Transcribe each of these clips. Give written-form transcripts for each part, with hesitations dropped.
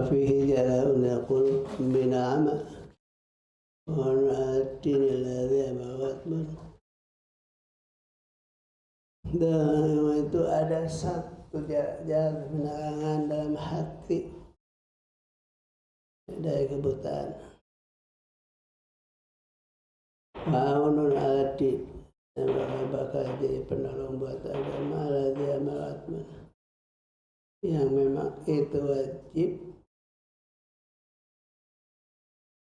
وفيه جلاء يقول بنا عمى وعلى الدين الذي أمرتنا. Dan itu ada satu jalan penerangan dalam hati dari kebutaan. Ma'unun ala-din, yang bakal jadi penolong buat agama alladzi amaratna, yang memang itu wajib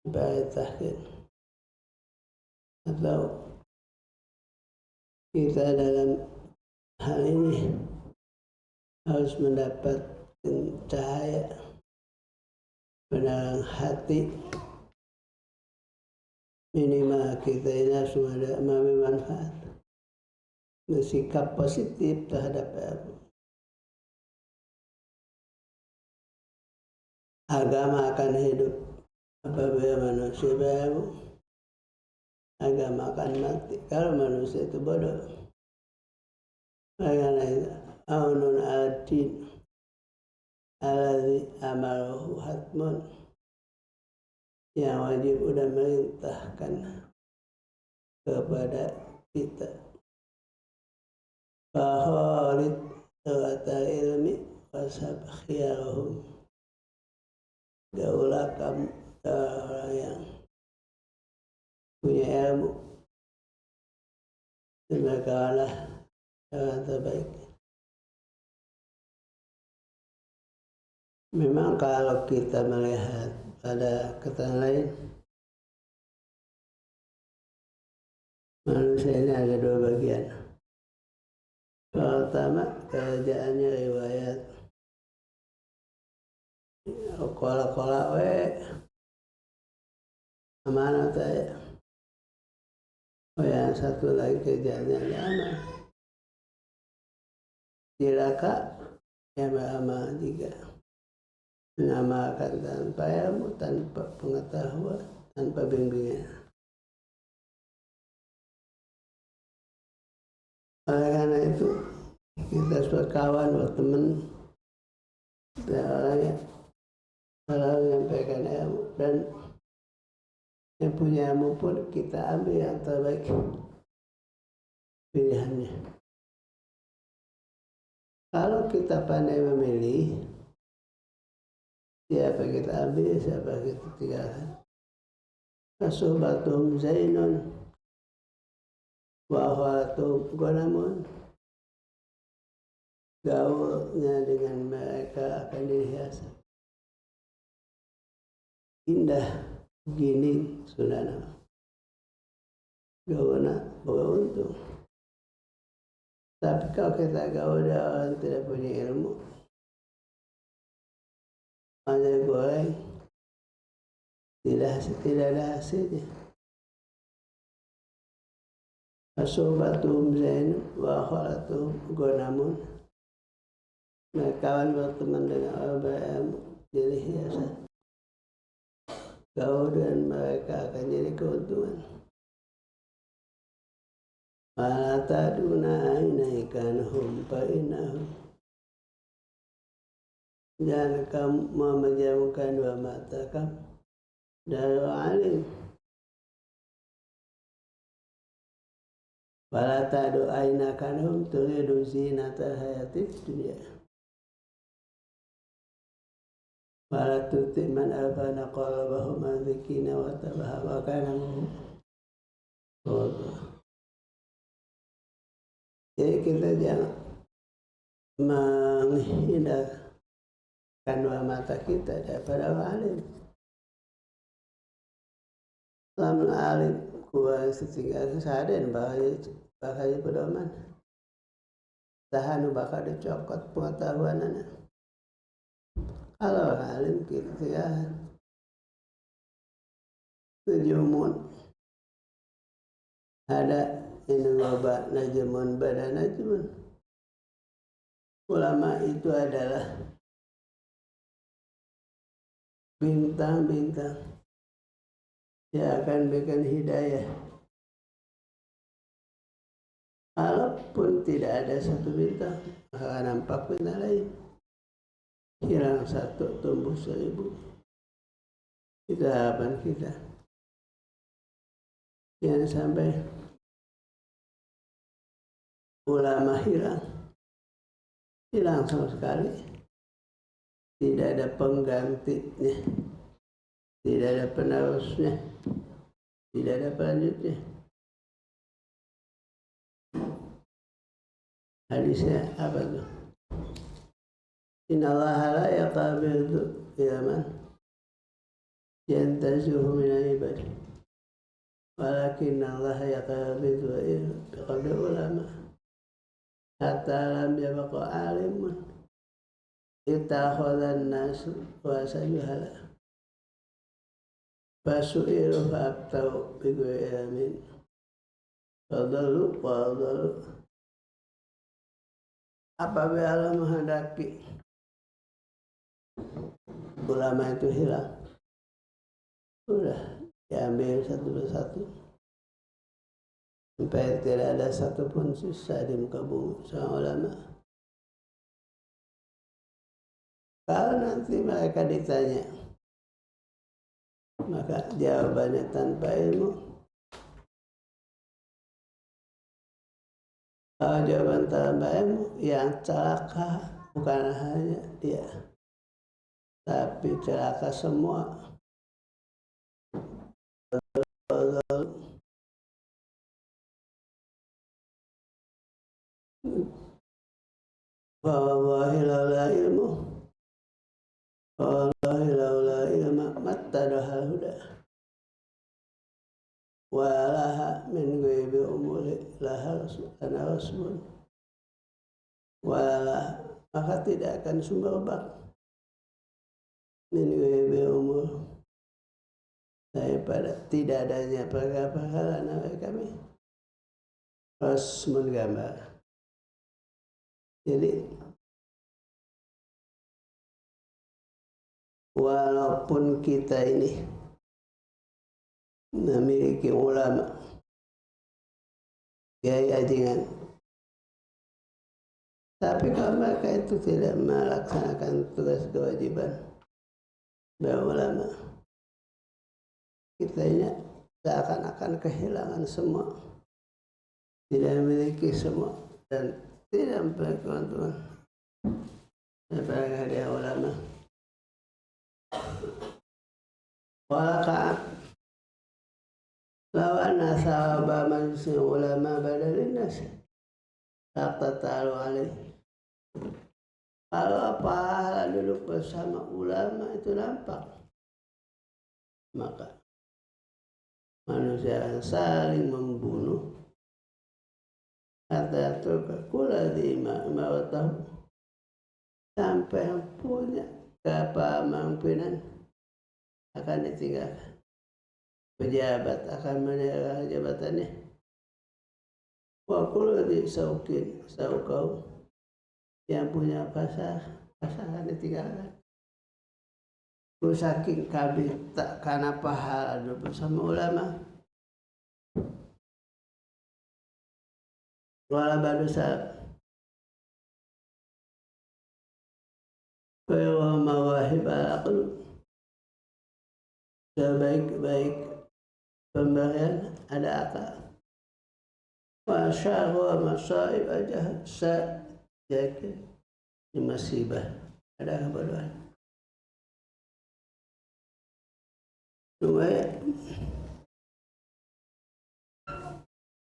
diperintahkan. Atau kita dalam hal ini harus mendapat cahaya penerang hati, minimal kita ini harus memiliki manfaat, bersikap positif terhadap agama akan hidup apabila manusia baru, agama akan mati kalau manusia itu bodoh. Karena itu aunun al-din alladzi amarahu hatmun, yang wajib udah merintahkan kepada kita. Faholit surata ilmi wasab khiyarahum, gaulah kamu orang yang punya ilmu, demikianlah orang terbaik. Memang kalau kita melihat pada keterangan lain, manusia ini ada dua bagian. Pertama, kerajaannya riwayat kola-kola amanah saya. Yang satu lagi kerjaannya amanah. Cilaka yang beramal juga, mengamalkan tanpa ilmu, tanpa pengetahuan, tanpa bimbingan. Oleh karena itu kita berkawan, berteman dengan orang yang menyampaikan ilmu, dan yang punya ilmu pun kita ambil yang terbaik pilihannya. Kalau kita pandai memilih, siapa kita ambil, siapa kita tinggalkan. Asubatum zainun wa akhwatum ghanamun, gaulnya dengan mereka akan dihias indah gini sunana, gaulnya beruntung. Tapi kalau kita gaul dengan orang tidak punya ilmu, hanya goreng, tidak ada hasilnya. Asobatum zain wa akhwatum ghanamun, kawan berteman dengan orang berilmu jadi hiasan. Gaul dan mereka akan jadi keuntungan. Mala taduna inaikanhum fa'inahum, jangan kamu memejamkan dua mata kamu dari alim. Wala tadu ainakanhum turidu zinatal hayatid dunya, wala tuti man alfana qalbahum an dzikrina wa tabaha wa kana minhum. Jadi kita jangan menghindarkan dua mata kita daripada alim. Lamun alim kuat setinggal sadar bakal pedoman, sahanu bakal dicokot pengetahuannya. Kalau alim kita tujumun ada ini loba najmun badan najmun. Ulama itu adalah bintang-bintang yang akan berikan hidayah. Kalaupun tidak ada satu bintang, akan nampak bintang lain. hilang satu tumbuh 1000. Itu harapan kita. Jangan sampai ulama hilang sama sekali. Tidak ada penggantinya, tidak ada penerusnya, tidak ada pelanjutnya. Hadisnya apa tuh? Innallaha la yaqbidu ila man yantazihu min al-ibad, walakinallaha yaqbidu biqadri ulama hatta lam yabqa alimun ittakhadhan nas wa sajuhala fasu'ilu fa'abtau bighayri ilmin fadallu wa adallu. Apabila Allah menghendaki ulama itu hilang, sudah diambil satu persatu sampai tidak ada satupun sisa di muka bumi seorang ulama. Kalau nanti mereka ditanya, maka jawabannya tanpa ilmu. Kalau jawaban tanpa ilmu, yang celaka bukan hanya dia, tapi celaka semua. Wallahi laula ilmu, wallahi laula ilma mattadahal huda, walaha min ghaibi umuri lahal ana rasul, walaha maka tidak akan sumber bak min ghaibi umur daripada tidak adanya perkara-perkara nabi kami rasmun gambar. Jadi walaupun kita ini memiliki ulama kiai ajingan, tapi kalau mereka itu tidak melaksanakan tugas kewajiban berulama, kita ini seakan-akan kehilangan semua, tidak memiliki semua dan tidak memiliki keuntungan daripada hadiah ulama. Walaka lawana sahaba majlis ulama badalin nas hatta ta'alu alaih. Kalau pahala duduk bersama ulama itu nampak, maka manusia akan saling membunuh. Kata kula di mawatahu, sampai yang punya kepemimpinan akan ditinggalkan, pejabat akan meninggalkan jabatannya. Wa kula di saukau, yang punya pasar akan ditinggalkan. Ku saking kabita karena pahala duduk bersama ulama. Wala badusa wa mawahib al-aql, sebaik-baik pemberian ada akal. Wa syarru masaib ajah sajak musibah ada kebodohan. Supaya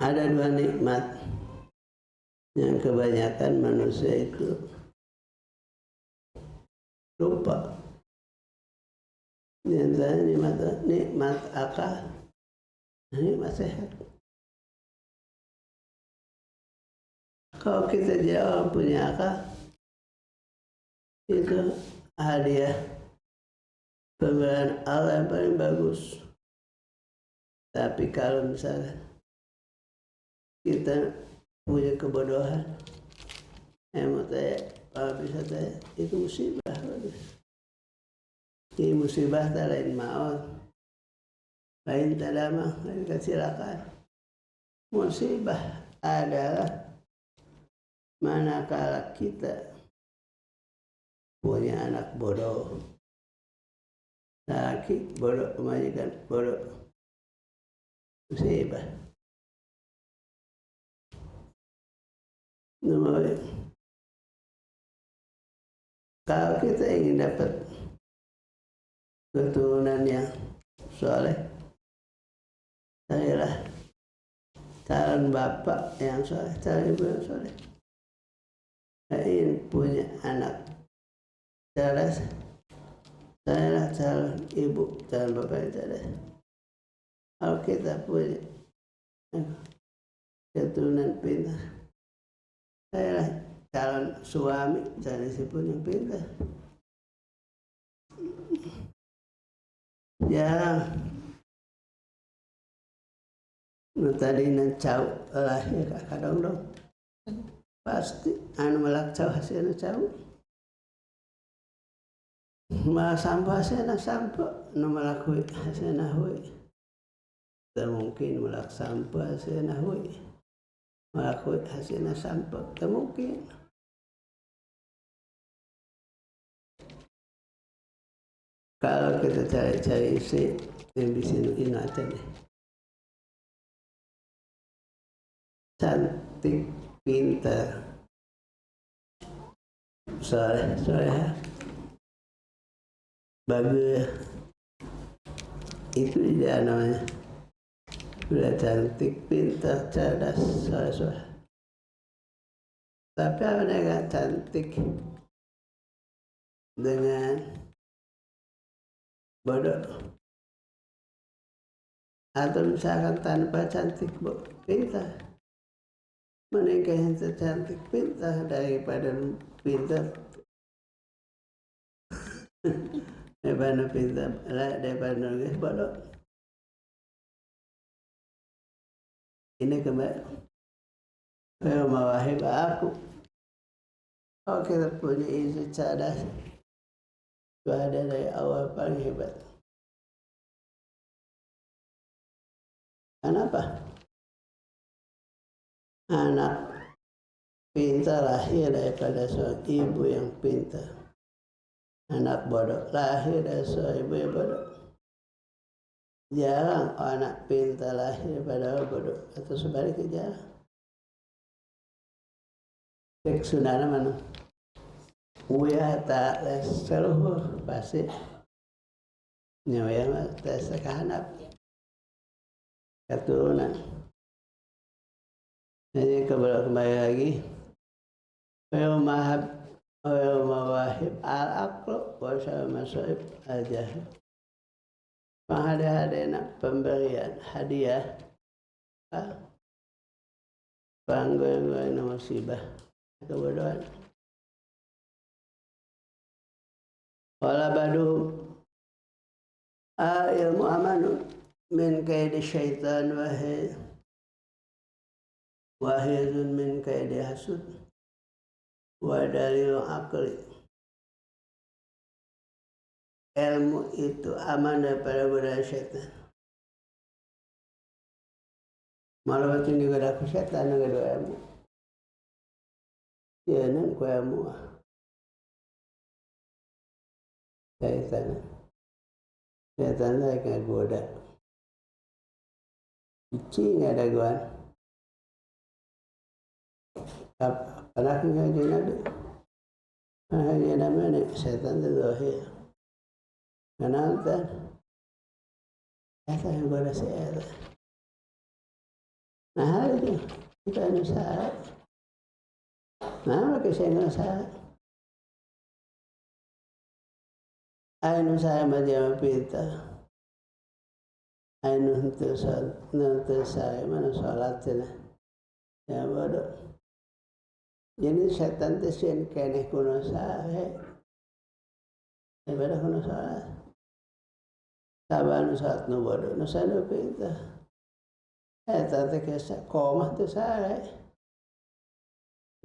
ada dua nikmat yang kebanyakan manusia itu lupa. Di antara nikmat akal, nikmat sehat. Kalau kita jadi orang punya akal, itu hadiah pemberian Allah yang paling bagus. Tapi kalau misalnya kita punya kebodohan, mau tanya, bisa tanya, itu musibah. Ini musibah tak lain maut, lain tadamah, lain kecelakaan. Musibah adalah manakala kita punya anak bodoh. Laki bodoh, majikan bodoh. Musibah. Nomor, kalau kita ingin dapat keturunan yang soleh, carilah calon bapak yang soleh, calon ibu yang soleh. Saya ingin punya anak cerdas, carilah calon ibu, calon bapak yang cerdas. Kalau kita punya keturunan pintar, carilah calon suami, cari si pun yang pintar. Jarang tadi cau lahir kadang dong pasti anu melak cau hasilnya cau malah sampah hasilnya sampah nu melak hui hasilnya hui tak mungkin melak sampah hasilnya hui melak hui hasilnya sampah tak mungkin. Kalau kita cari-cari isi yang bisa inatan nih cantik, pintar, soleh, bagus, itu dia namanya. Sudah cantik, pintar, cerdas, soleh. Tapi apa yang cantik dengan bodoh? Atau misalkan tanpa cantik, pintar. Menikah yang cantik pintar daripada pintar daripada pintar daripada nulis bodoh. Ini kembali mewahib aku. Kalau kita punya istri cerdas, itu ada dari awal paling hebat. Kenapa? Anak pintar lahir daripada seorang ibu yang pintar. Anak bodoh lahir dari seorang ibu yang bodoh. Jarang anak pintar lahir daripada orang bodoh. Atau sebaliknya jarang. Cek sunana mana? Uya tak les seluruh pasti. Nyawa mah tes kehanap. Keturunan. Jadi kembali lagi. Mawahib al-aqlu wa masaib al-jahl. Penghadiah pemberian hadiah panggoy-goy musibah kebodohan. Wala badu ilmu amanu min kaidi syaitan wahidun min kaidi hasud wa dalil akli. Ilmu itu aman daripada godaan syaitan. Malah waktu ini goda ku syaitan nggak ilmu. Ya nan ku ilmu syaitan lagi nggak goda. Cici nggak ada goan. Pernah ngaji nado. Ngaji namanya syaitan itu zahir. Kenapa? Saya yang goda saya. Nah itu kita nusa. Nah kita nusa. Ainu saya macam pintar. Ainu untuk saya mana sholatnya. Ya bodoh. Jadi setan itu sih kene kuno saya. Daripada kuno sholat. Sabar saat nu bodoh, nu saya nu pintar. Tante kisah koma tu saya.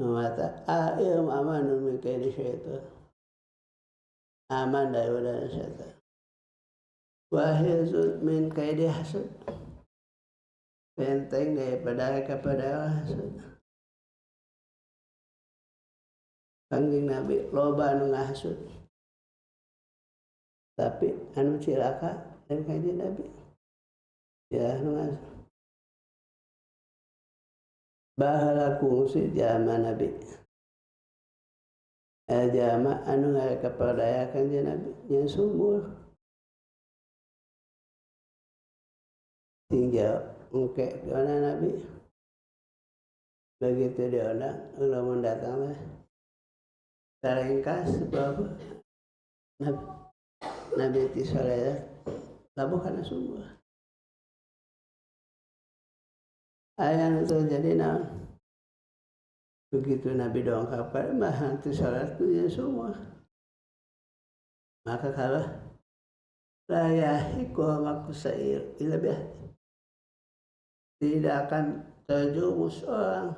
Nu mata ilmu aman nu mikir syaitan. Aman daripada syaitan. Wahizun min kaidi hasud. Benteng daripada kepada hasud. Kangjeng Nabi loba anu ngahasut. Tapi anu cilaka dan Kangjeng Nabi. Ya anu ngahasut. Bahala kungsi jama Nabi. Jama anu ngaperdaya Kangjeng Nabi nya sumur. Tinggal engke kana Nabi. Begitu diundang, lamun datang lah. Taringkas sebab Nabi ti saleh labuh kana sumur. Aya anu terjadi naon? Begitu Nabi dongkapan mah hantu salat nya sumur. Maka kalau la yahiqu makusair ilabih tidak akan terjumus orang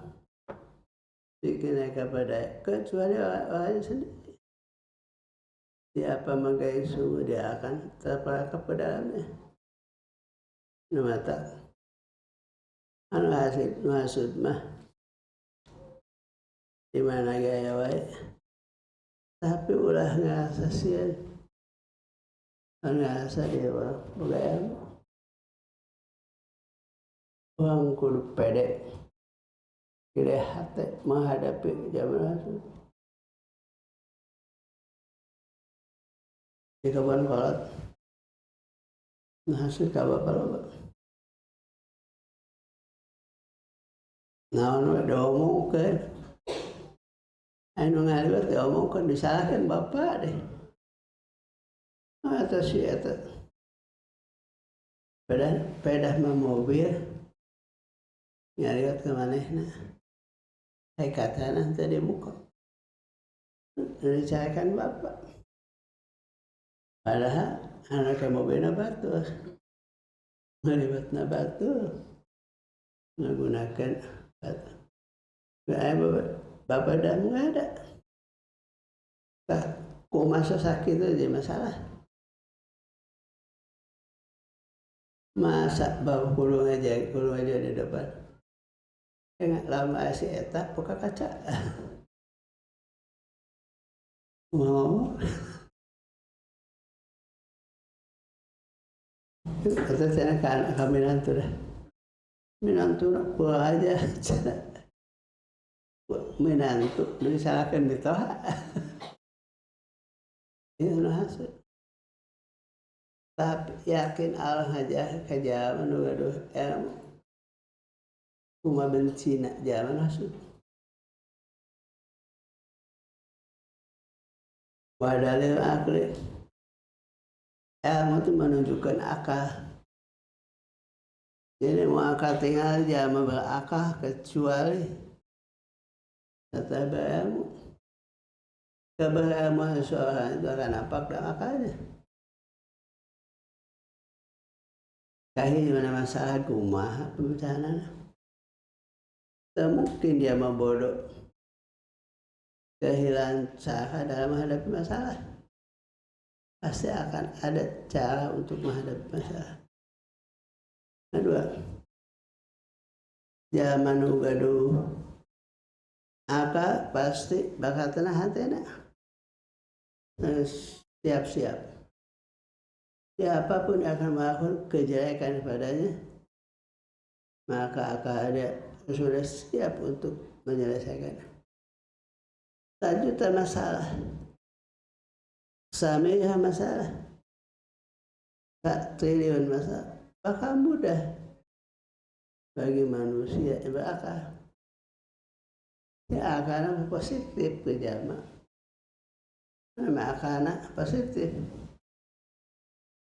bikinnya kepada kecuali orang sendiri. Siapa menggai sumur dia akan terperangkap ke dalamnya. Namata anu hasil maksud mah di mana gaya wae tapi ulah ngerasa sieun ngerasa dia orang budaya orang kudu pede kira hati menghadapi zaman itu. Di kapan kolot hasil kabar loba. Naon we diomongkeun. Anu ngaliwat diomongkeun disalahkeun bapak deh. Eta si eta. Pedah mah mobil ngaliwat ke manehna. Hai katana teh dibuka. Dicayakan bapak. Padahal anaknya mobilnya batur. Ngaliwatna batur. Menggunakan batur. Bapak dah nggak ada. Kok masa sakit itu jadi masalah. Masa bapak kulung aja di depan. Enggak lama si eta buka kaca. Ngomong. Kata saya kami nantu dah. Minantu nak pulang aja. Minantu disalahkan di toha. Ini hasil. Tapi yakin Allah aja kajaman gaduh ilmu. Cuma benci nak jaman hasil. Wadalil akli. Ilmu itu menunjukkan akal. Jadi mau akal tinggal jangan berakal kecuali tetap ilmu. Keberilmu seseorang itu akan nampak dalam akalnya. Kahit mana masalah kumaha pembicaraan. Tak mungkin dia mau bodoh. Kehilangan cara dalam menghadapi masalah. Pasti akan ada cara untuk menghadapi masalah. Kedua, zaman gaduh akal pasti bakal tenang hatena. Siap-siap. Siapapun akan melakukan kejelekan padanya, maka akan ada sudah siap untuk menyelesaikan. Tak juta masalah. Samiha masalah. Tak triliun masalah. Bakal mudah bagi manusia yang berakal. Ya akan positif ke jamaah. Nama akan positif.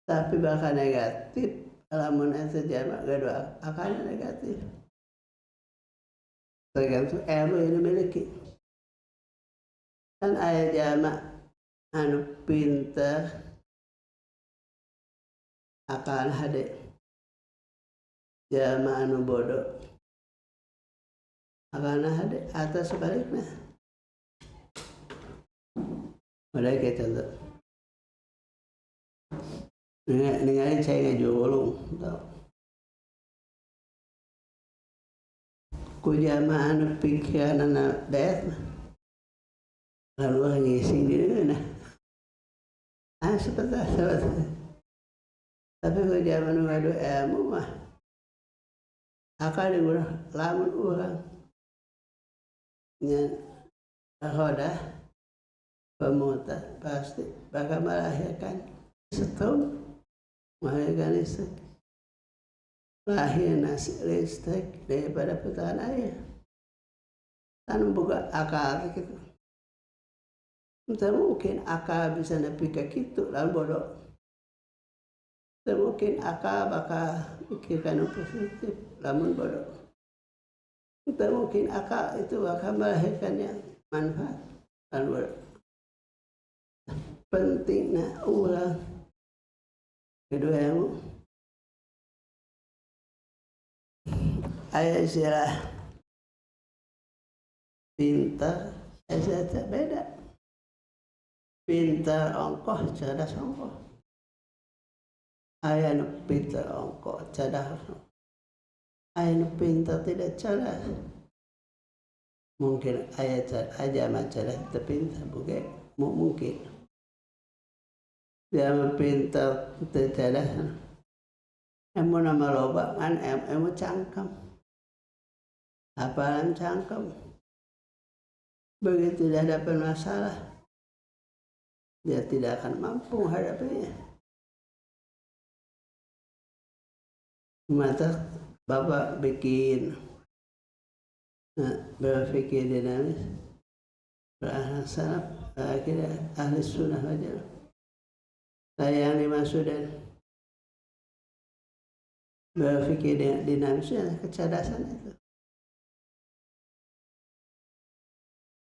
Tapi bakal negatif. Alamun itu jamaah gaduh akan negatif. Tergantung ilmu yang dimiliki. Kan ayat jamaah anu pintar akan hadir. Jamaah anu bodoh akan hadir atau sebaliknya. Mulai kita tuh. Ningali saya ngajulung. Ku jamaah anu pikiran anak daet lalu ngisi diri nah seperti tapi kalau zaman ngadu ilmu mah akal digunakan lamun orang nya hoda pemuta pasti bakal melahirkan setahun melahirkan listrik lahir nasi listrik daripada putaran air kan buka akal gitu. Tidak mungkin akal bisa nepi ke kitu lalu bodoh. Tidak mungkin akal bakal pikirkan yang positif lamun bodoh. Tidak mungkin akal itu bakal melahirkan yang manfaat lalu bodoh. Pentingnya ulang kedua ilmu ayat istilah pintar ayat beda. Pintar ongkoh, cerdas ongkoh. Ayah pintar ongkoh, cerdas. Ayah pintar tidak cerdas. Mungkin ayah aja cerdas tapi pintar bukan mungkin. Dia pintar tidak cerdas. Emu nama loba kan emu cangkem. Hafalan cangkem. Begitu tidak dapat masalah. Dia tidak akan mampu menghadapinya. Mata Bapak bikin berpikir dinamis, berakhir salaf, akhirnya ahli sunnah wajah. Saya yang dimaksud dan berpikir dinamisnya kecerdasan itu.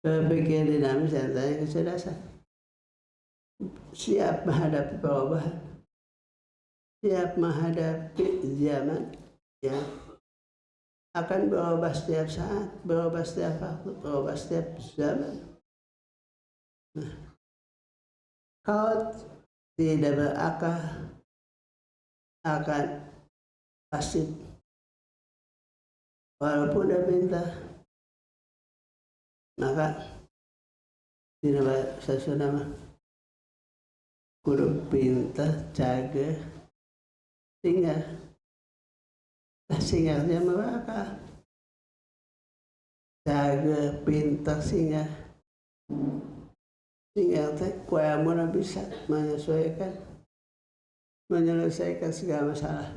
Berpikir dinamis dan tanya kecerdasan. Siap menghadapi perubahan, siap menghadapi zaman yang akan berubah setiap saat, berubah setiap waktu, berubah setiap zaman. Nah, kalau tidak berakal akan pasif, walaupun dia pintar, maka tidak sesudah kudu pintar, jaga, singa dia berakal. Jaga, pintar, singa teh kuamun bisa menyelesaikan segala masalah.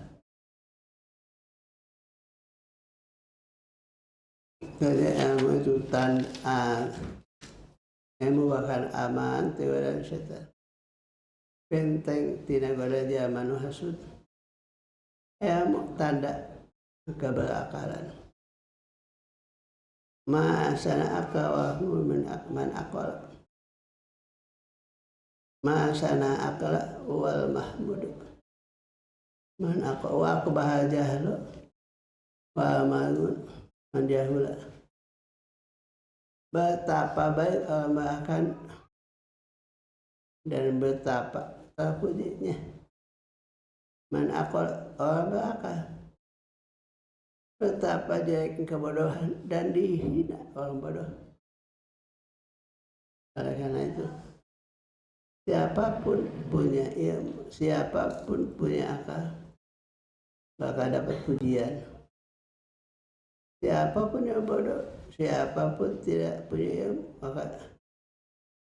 Jadi ilmu itu ilmu bahkan aman, tiwaran syaitan. Benteng tina goda dia manu hasud. Ilmu tanda keberakalan. Ma'asana akal wa man akal. Ma'asana akal wal mahmud. Man akal wa akbahal jahlu wa magun man jahula. Betapa baik bahkan dan betapa terpujinya man akal orang berakal. Betapa dia kebodohan dan dihina orang bodoh. Oleh karena itu, siapapun punya ilmu, siapapun punya akal, bakal dapat pujian. Siapapun yang bodoh, siapapun tidak punya ilmu, maka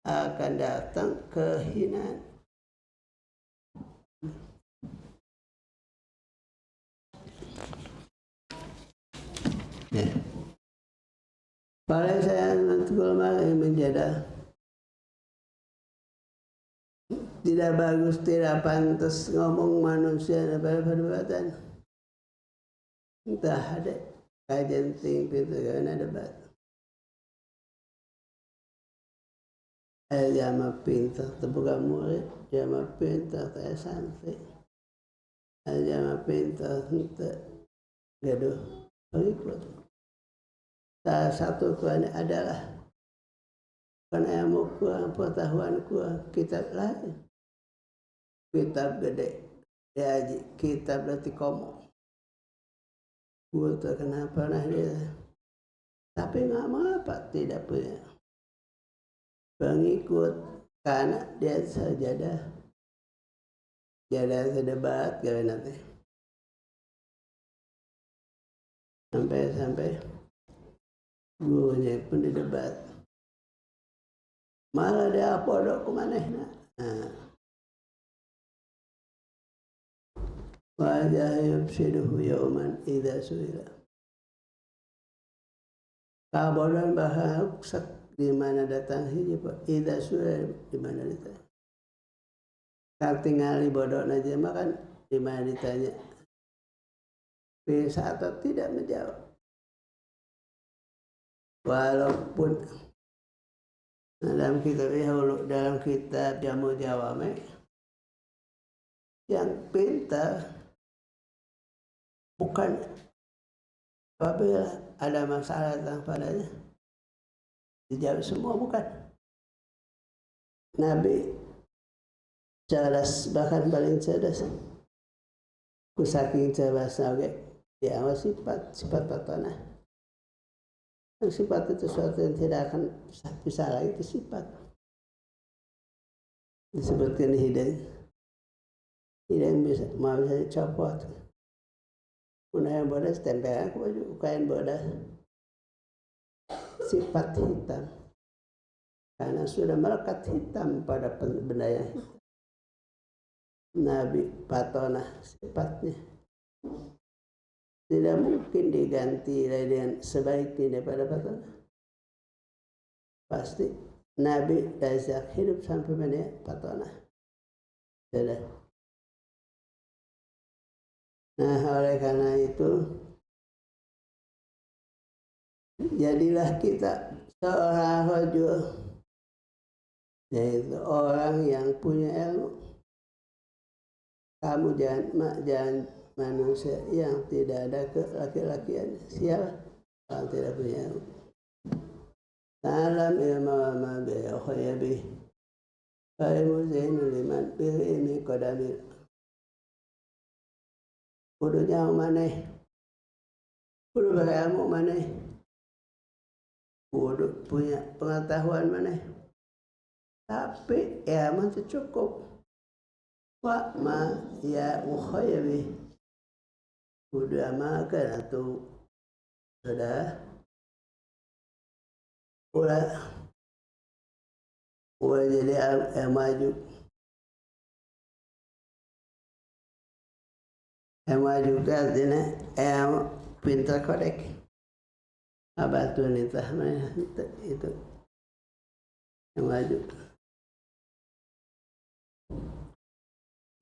akan datang kehinaan. Ya. Paling saya nantul menjadi tidak bagus, tidak pantas ngomong manusia daripada perdebatan. Entah ada kajian tinggi itu karena debat. Jama pintar terbuka murid, jama pintar saya santai, jama pintar tidak gaduh berikut. Salah satu tuan adalah karena ilmu kurang, pengetahuan kurang, kitab lain, kitab gede, diaji, kitab berarti komo. Gue terkenal pernah dia, tapi nggak mau apa, tidak punya. pengikut karena dia sajadah sedebat gawe nanti sampai gurunya pun didebat malah dia podok kumanehna wajah yufsiduhu yauman idza suila kabodan bahak di mana datang hiji idza suila di mana ditanya kan tingali bodona aja makan di mana ditanya bisa atau tidak menjawab walaupun dalam kitab Jamu Jawame yang pintar bukan apabila ada masalah tentang padanya dijawab semua, bukan. Nabi cerdas, bahkan paling cerdas. Ku saking cerdasnya oke, dia sifat patona. Sifat itu sesuatu yang tidak akan bisa lagi, itu sifat. Disebutkan hidayah bisa mau bisa dicopot. Punah yang bodas tempelan ke baju, kain bodas sifat hitam karena sudah melekat hitam pada benda yang hitam. Nabi patona sifatnya tidak mungkin diganti dengan sebaiknya daripada patona. Pasti Nabi dari sejak hidup sampai mana patona sudah. Nah, oleh karena itu jadilah kita seorang rajul, yaitu orang yang punya ilmu. Kamu jangan manusia yang tidak ada kelaki-lakian. Siapa? Orang tidak punya ilmu. Ta'lam ilma wa ma bihi khayabih. Ilmu zainul liman bil ilmi qadamil. Kudu nyawa maneh. Kudu berilmu maneh. Kudu punya pengetahuan maneh. Tapi ilmu itu cukup. Wa ma ya mukhayyabi. Kudu amalkan atau sudah ulah jadi maju. Maju artinya pintar korek. Abatuan itu maju.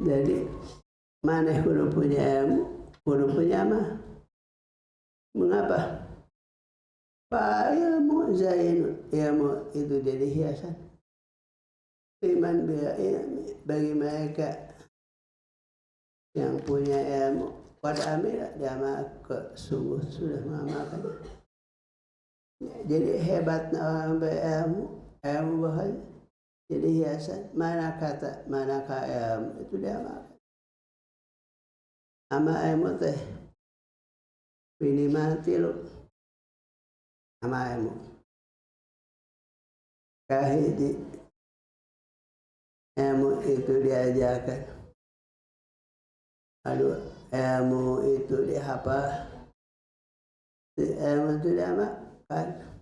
Jadi mana kudu punya ilmu, kudu punya mah. Mengapa? Pak ilmu zainun, ilmu itu jadi hiasan. Iman bila ilmi bagi mereka yang punya ilmu pada amil dia sungguh sudah mengamalkannya. Jadi hebatnya orang berilmu, ilmu bahaya. Jadi hiasan, manakah ilmu itu dia amalkan. Ama ilmu teh minimal 3 ama ilmu. Kahiji ilmu itu diajarkan. Aduh, ilmu itu dihafal. Ilmu itu diamalkan.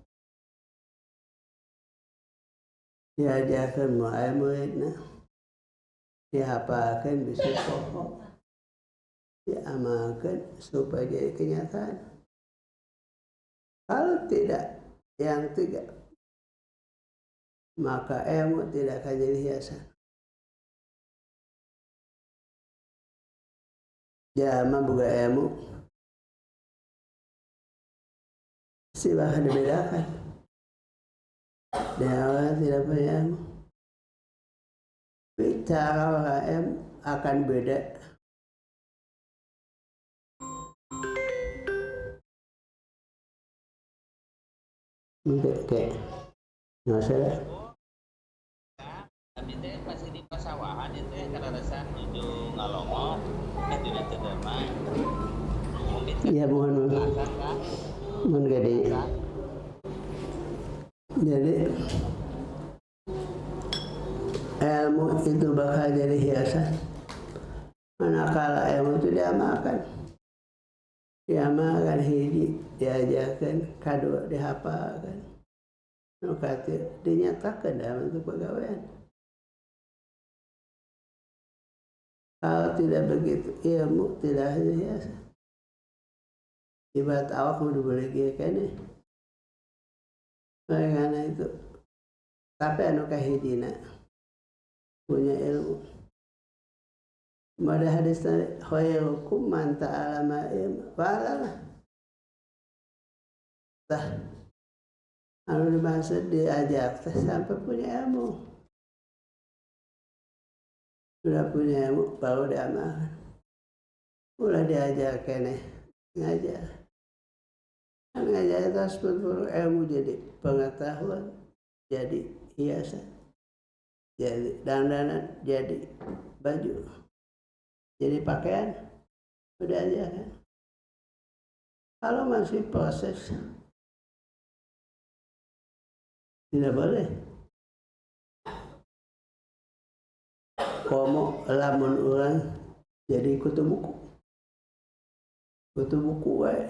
Diajarkan murid-muridnya. Dihafalkan bisa pokok. Diamalkan supaya jadi kenyataan. Kalau tidak, yang 3, maka ilmu tidak akan jadi hiasan. Jama buka ilmu silahkan dibedakan. Dan orang tidak punya ilmu, bicara orang ilmu akan beda. Kayak nggak salah. Tapi teh pasti di pasawahan itu karena rasa menuju ngalongok tidak terima. Iya mohon gede. Jadi itu bakal jadi hiasan. Manakala ilmu itu diamalkan hiji diajarkan, kadua dihafalkan, nu katieu dinyatakan dalam bentuk pegawaian. Kalau tidak begitu, ilmu tidak hanya hiasan. Ibarat awak mau dibelegiekan nih. Karena itu, tapi anu kahijina punya ilmu. Pada hadis khairukum man ta'allama ilma wa'allama. Tah anu dimaksud diajak sampai punya ilmu. Sudah punya ilmu baru diamalkan. Ulah diajar keneh ngajar. Ngajar itu harus betul ilmu jadi pengetahuan, jadi hiasan, jadi dandanan, jadi baju, jadi pakaian. Udah aja kan. Kalau masih proses tidak boleh. Komo lamun orang jadi kutu buku wae.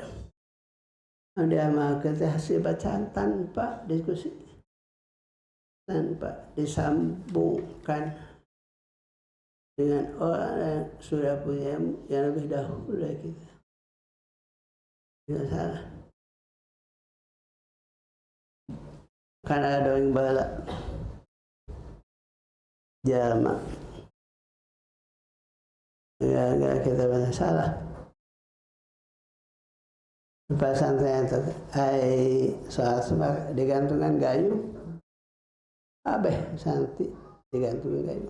Ada amalkan hasil bacaan tanpa diskusi, tanpa disambungkan dengan orang yang sudah punya yang lebih dahulu dari kita. Tidak salah. Kan ada yang bala jama. Ya, kita banyak salah. Pesantren itu soal sebab digantungkan gayu, abeh santi digantungkan gayu.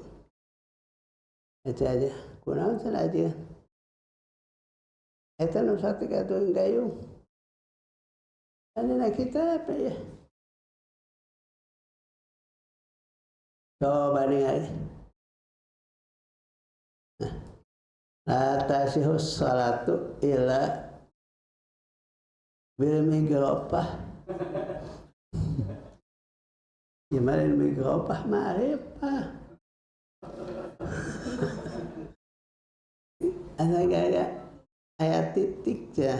Itu aja, kurang sana aja. Itu nusati digantungkan gayu. Ini nak kita apa ya? Coba nih. La tasihus salatu illa bil migrofah. Gimana migrofah ma'rifah? Ada ayat titik ya.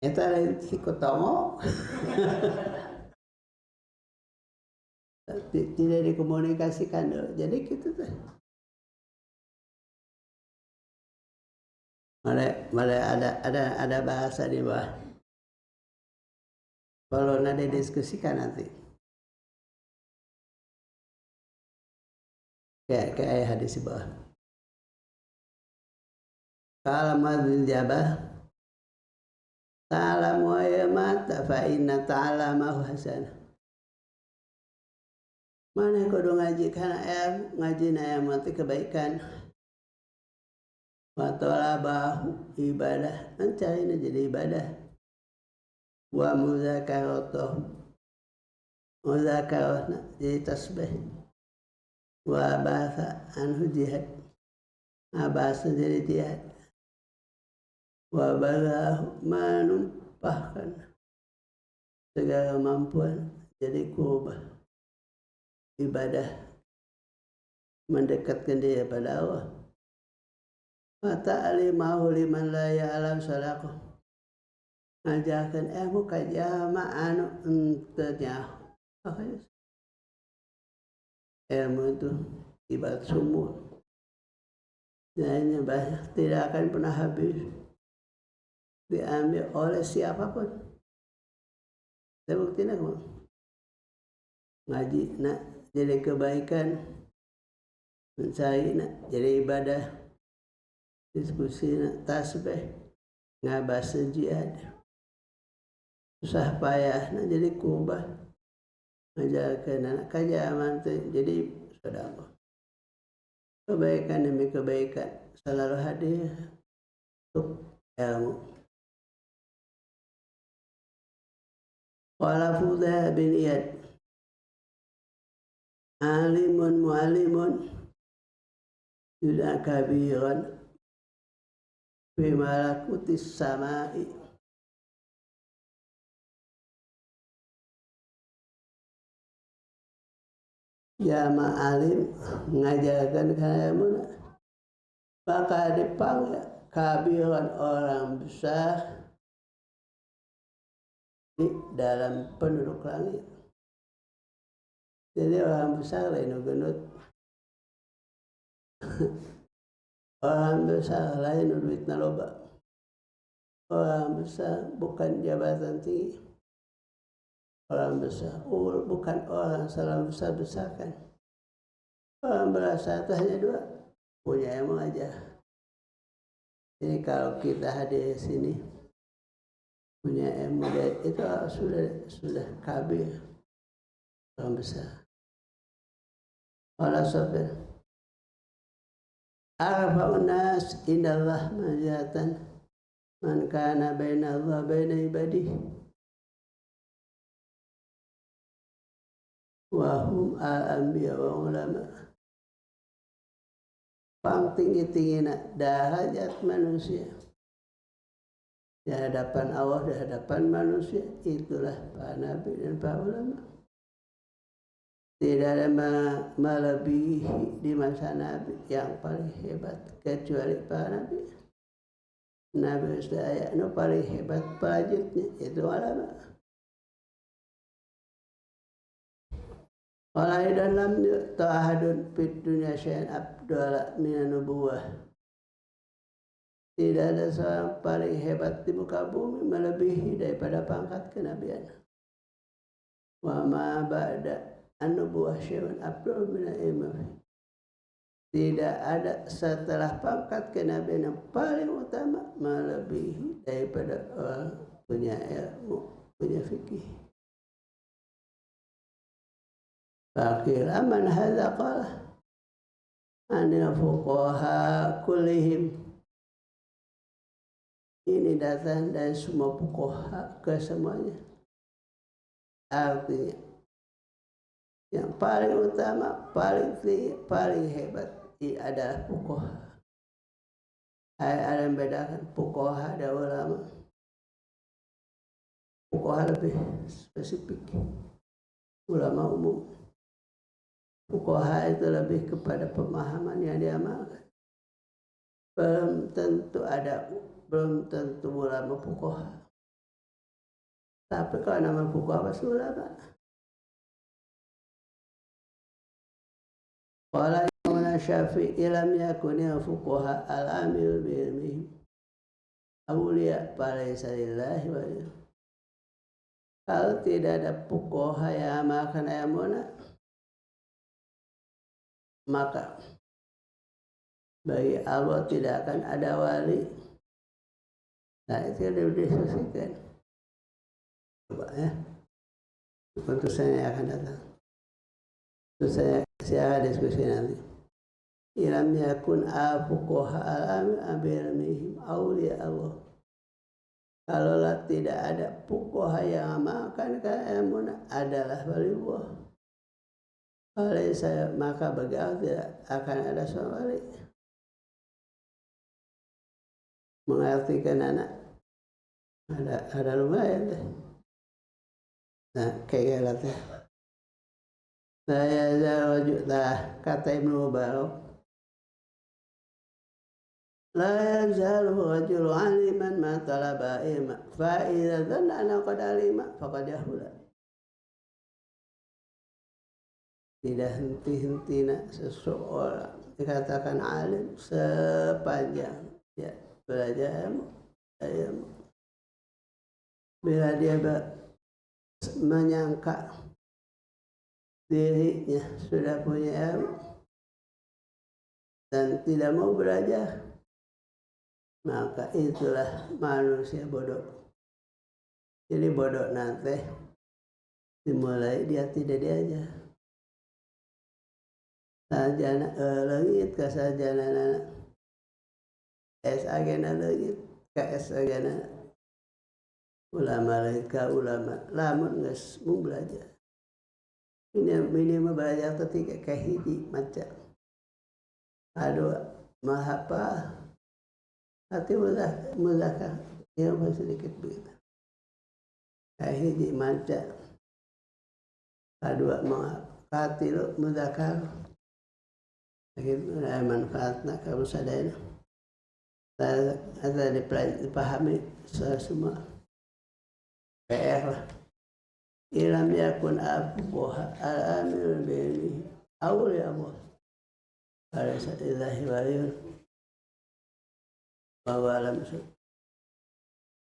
Itu lain si kotomo. Tidak dikomunikasikan dulu. Jadi gitu tuh. Ada bahasa di bawah. Kalau nanti diskusikan nanti. Kayak ayat hadis di bawah. Kalau madin jabah, ta'alamu ya mata fa inna ta'alamahu hasanah. Mana kudu ngaji karena ngaji na mati kebaikan. Wa talabahu ibadah, mencari jadi ibadah. Wa muzakaratuh, muzakarahna jadi tasbih. Wa bahasa anhu jihad, bahasa jadi jihad. Wa balahu menumpahkan segala kemampuan jadi kurbah ibadah, mendekatkan dia pada Allah. Wa ta'limahu liman la ya'lam sadaqah, ngajarkan ilmu kajama anu entenya. Ilmu itu ibarat sumur, jadinya banyak, tidak akan pernah habis, diambil oleh siapapun. Saya buktinya kemana? Ngaji nak jadi kebaikan, mencari nak jadi ibadah, diskusi nak tasbih, ngabas jihad, susah payah nak jadi kubah, ngajarkan anak kajaman jadi sedekah. Kebaikan demi kebaikan selalu hadir untuk ilmu. Qala Fudail bin Iyad, alimun mu'allimun yuda kabiran fi malakutis samai. jama alim mengajarkan kana ilmu, maka dipanggil kabiran orang besar di dalam penduduk langit. Jadi orang besar lain genut, orang besar lain duit naloba. Orang besar bukan jabatan tinggi. Orang besar bukan orang selalu besar-besarkan. Orang besar itu hanya dua, punya ilmu aja. Jadi kalau kita hadir di sini punya ilmu itu sudah kabir, orang besar. Allah sofir. Arba'un nas indallah manzilatan man kana baina Allah baina ibadihi. Wahum al-anbiya wa ulama. Pang tinggi-tinggi derajat manusia di hadapan Allah, di hadapan manusia, itulah para nabi dan para ulama. Tidak ada melebihi di masa nabi yang paling hebat kecuali para nabi. Nabi saya paling hebat prajuritnya itu ulama. Walai dan lam ta'ahadun fid dunya syai'an abdala minan nubuwah. Tidak ada seorang paling hebat di muka bumi melebihi daripada pangkat kenabian. Wa ma ba'da an-nubuwah syai'un abdala minan ilmi. Tidak ada setelah pangkat kenabian yang paling utama melebihi daripada orang punya ilmu, punya fikih. Fakira man hadza qala anil fuqaha kullihim. Ini datang dari semua fuqaha kesemuanya. Artinya yang paling utama, paling tinggi, paling hebat adalah fuqaha. Ada yang bedakan fuqaha dan ulama. Fuqaha lebih spesifik, ulama umum. Fuqaha itu lebih kepada pemahaman yang diamalkan. Belum tentu ulama fuqaha. Tapi kalau nama fuqaha pasti ulama. Qala Imam Syafi'i lam yakuni fuqaha al-amil bi ilmihim awliya falaysa lillahi wali. Kalau tidak ada fuqaha yang amalkan ilmunya, maka bagi Allah tidak akan ada wali. Nah itu sudah didiskusikan. Coba ya, keputusannya akan datang. Itu saya akan diskusi nanti. Ilam yakun fuqaha al-amil awliya Allah. Kalaulah tidak ada fuqaha yang amalkan ilmu adalah wali Allah. Oleh saya maka bagi Allah tidak akan ada seorang wali. Mengartikan anak ada lumayan deh. Nah kayak galatnya. Saya zawajulah kata Ibnu Mubarak. La yazhalu rajulu aliman ma talaba ilma fa idza dhanna anna qad alima faqad jahula. Tidak henti-hentinya seseorang dikatakan alim sepanjang dia belajar ilmu. Bila dia menyangka dirinya sudah punya ilmu dan tidak mau belajar, maka itulah manusia bodoh. Jadi bodoh nanti dimulai dia tidak diajar. Sajana leungit ka sajana es agena leungit ka es agena ulama lain ka ulama lamun geus mau belajar. Ini belajar ketika kahiji maca adua mahapa hati muzakar ya sedikit begitu. Kahiji maca adua mahap katilu mudakar. Manfaatnya kamu sadar. Ada dipahami semua. PR lah. Ilam yakun abuha al-amir bini awal ya Allah. Alaysa illahi waliyun wa alam